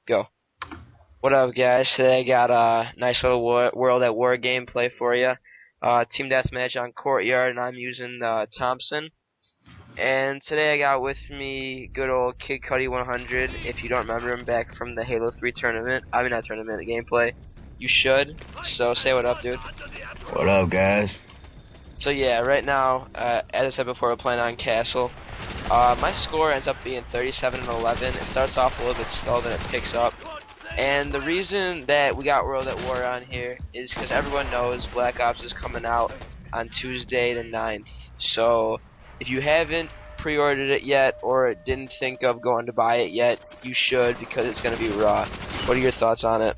Go. What up, guys? Today I got a nice little World at War gameplay for you. Team deathmatch on Courtyard, and I'm using Thompson. And today I got with me good old KiDCuTty100. If you don't remember him back from the Halo 3 tournament, I mean not tournament, the gameplay, you should. So say what up, dude. What up, guys? So yeah, right now, as I said before, we're playing on Castle. My score ends up being 37-11. It starts off a little bit slow, then it picks up. And the reason that we got World at War on here is because everyone knows Black Ops is coming out on Tuesday the 9th. So if you haven't pre-ordered it yet or didn't think of going to buy it yet, you should, because it's going to be raw. What are your thoughts on it?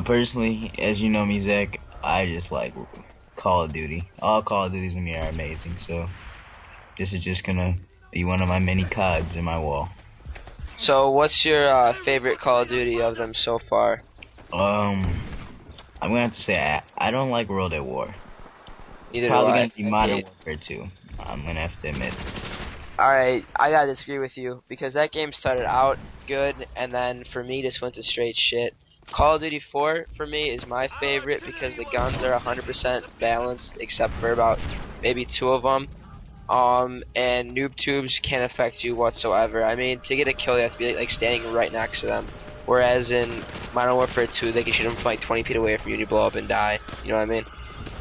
Personally, as you know me, Zach, I just like Call of Duty. All Call of Duties to me are amazing, so this is just gonna be one of my many CODs in my wall. So what's your favorite Call of Duty of them so far? I'm gonna have to say I don't like World at War. Neither Probably do I. gonna be Modern Warfare 2. I'm gonna have to admit. Alright, I gotta disagree with you, because that game started out good, and then for me just went to straight shit. Call of Duty 4 for me is my favorite because the guns are 100% balanced except for about maybe 2 of them. And noob tubes can't affect you whatsoever. I mean, to get a kill you have to be like standing right next to them. Whereas in Modern Warfare 2 they can shoot them from like 20 feet away from you and you blow up and die. You know what I mean?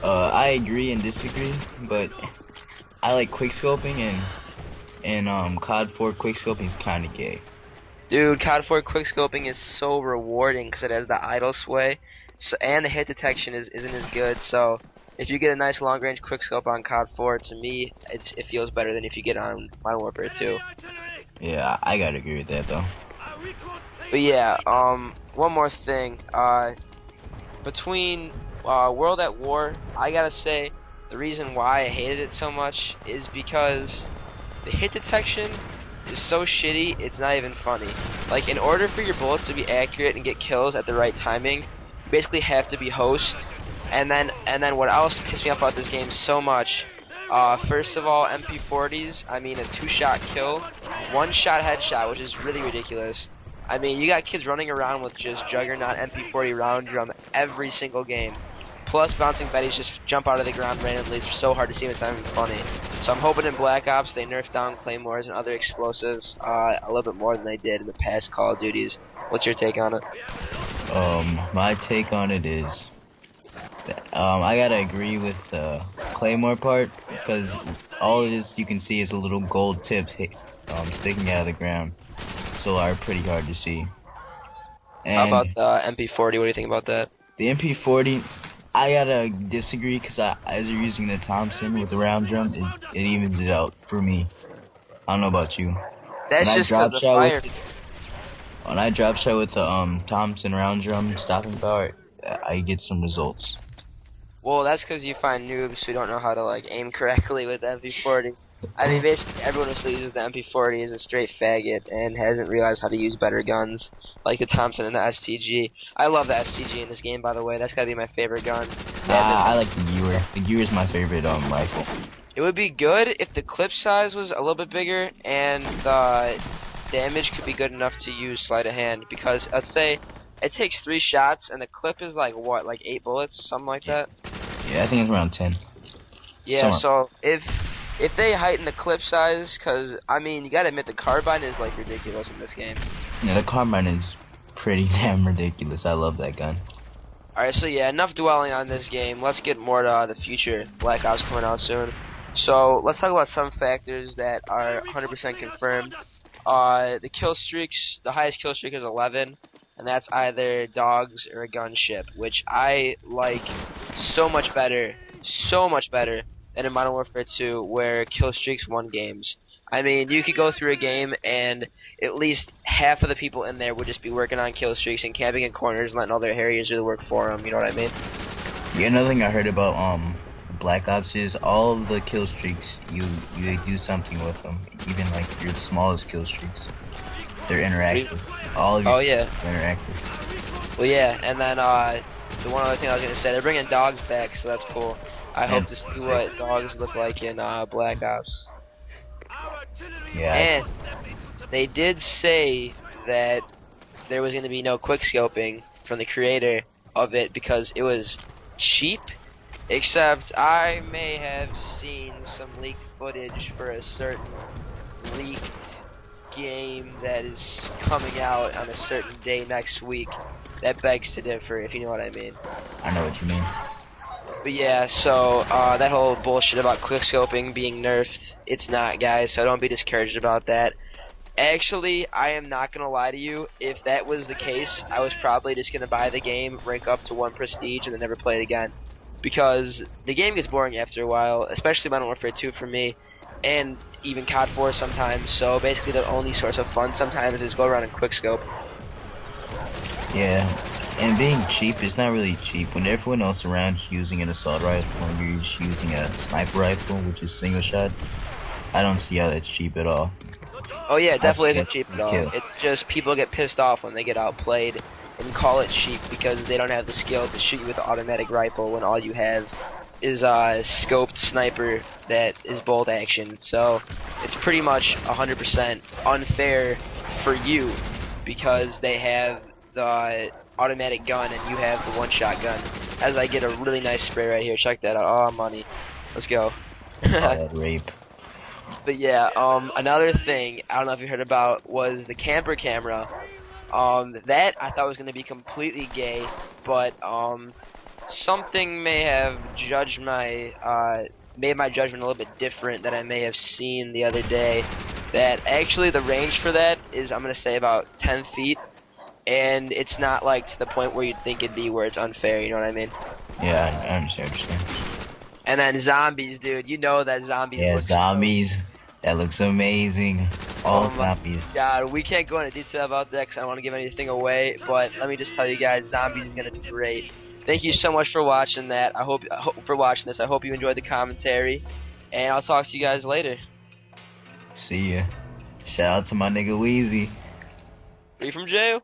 I agree and disagree, but I like quickscoping and COD 4 quickscoping is kinda gay. Dude, COD 4 quickscoping is so rewarding because it has the idle sway, and the hit detection isn't as good. So if you get a nice long range quickscope on COD 4, to me it feels better than if you get on Modern Warfare 2. Yeah, I gotta agree with that though. But yeah, one more thing. Between World at War, I gotta say the reason why I hated it so much is because the hit detection is so shitty, it's not even funny. Like, in order for your bullets to be accurate and get kills at the right timing, you basically have to be host. And then what else pissed me off about this game so much, first of all, MP40s, I mean a 2-shot kill, 1-shot headshot, which is really ridiculous. I mean, you got kids running around with just Juggernaut MP40 round drum every single game. Plus, bouncing betties just jump out of the ground randomly. It's so hard to see, it's not even funny. So I'm hoping in Black Ops they nerf down claymores and other explosives a little bit more than they did in the past Call of Duties. What's your take on it? My take on it is I gotta agree with the claymore part, because all it is you can see is a little gold tips sticking out of the ground, so are pretty hard to see. And how about the MP40? What do you think about that? The MP40, I gotta disagree, because as you're using the Thompson with the round drum, it evens it out for me. I don't know about you. That's just because of fire. When I drop shot with the Thompson round drum stopping power, I get some results. Well, that's because you find noobs who don't know how to like aim correctly with the MP40. I mean, basically everyone who uses the MP40 is a straight faggot and hasn't realized how to use better guns, like the Thompson and the STG. I love the STG in this game, by the way. That's gotta be my favorite gun. I like the Gewehr. The Gewehr is my favorite rifle. It would be good if the clip size was a little bit bigger and the damage could be good enough to use sleight of hand, because let's say it takes 3 shots and the clip is like what, like 8 bullets, something like that? Yeah, I think it's around 10. Yeah, so if they heighten the clip size, because I mean you gotta admit the carbine is like ridiculous in this game. Yeah, the carbine is pretty damn ridiculous. I love that gun. Alright, so yeah, enough dwelling on this game. Let's get more to the future. Black Ops coming out soon. So let's talk about some factors that are 100% confirmed. The kill streaks, the highest kill streak is 11, and that's either dogs or a gunship, which I like so much better than in Modern Warfare 2, where kill streaks won games. I mean, you could go through a game and at least half of the people in there would just be working on kill streaks and camping in corners and letting all their Harriers do the work for them, you know what I mean? Yeah, another thing I heard about Black Ops is all of the kill streaks, you do something with them, even like your smallest kill streaks. They're interactive. All of your interactive. Well, yeah, and then the one other thing I was gonna say, they're bringing dogs back, so that's cool. I hope to see what dogs look like in Black Ops. Yeah. And they did say that there was going to be no quickscoping from the creator of it because it was cheap. Except I may have seen some leaked footage for a certain leaked game that is coming out on a certain day next week that begs to differ, if you know what I mean. I know what you mean. But yeah, so that whole bullshit about quickscoping being nerfed, it's not, guys, so don't be discouraged about that. Actually, I am not gonna lie to you, if that was the case, I was probably just gonna buy the game, rank up to 1 prestige, and then never play it again. Because the game gets boring after a while, especially Modern Warfare 2 for me, and even COD 4 sometimes, so basically the only source of fun sometimes is go around and quickscope. Yeah, and being cheap is not really cheap. When everyone else around is using an assault rifle and you're just using a sniper rifle, which is single shot, I don't see how that's cheap at all. Oh yeah, it definitely isn't cheap at all. It's just people get pissed off when they get outplayed and call it cheap because they don't have the skill to shoot you with an automatic rifle when all you have is a scoped sniper that is bolt action. So it's pretty much 100% unfair for you because they have the automatic gun and you have the one-shot gun. As I get a really nice spray right here, check that out. Oh, money. Let's go. Rape. But yeah, another thing I don't know if you heard about was the camper camera. That I thought was going to be completely gay, but something may have judged my made my judgment a little bit different than I may have seen the other day. That actually the range for that is, I'm going to say, about 10 feet, and it's not like to the point where you'd think it'd be where it's unfair. You know what I mean? Yeah, I understand. And then zombies, dude. You know that zombies. Yeah, look zombies. That looks amazing. All zombies. God, we can't go into detail about that because I don't want to give anything away. But let me just tell you guys, zombies is gonna be great. Thank you so much for watching that. I hope for watching this. I hope you enjoyed the commentary, and I'll talk to you guys later. See ya. Shout out to my nigga Weezy. Are you from jail?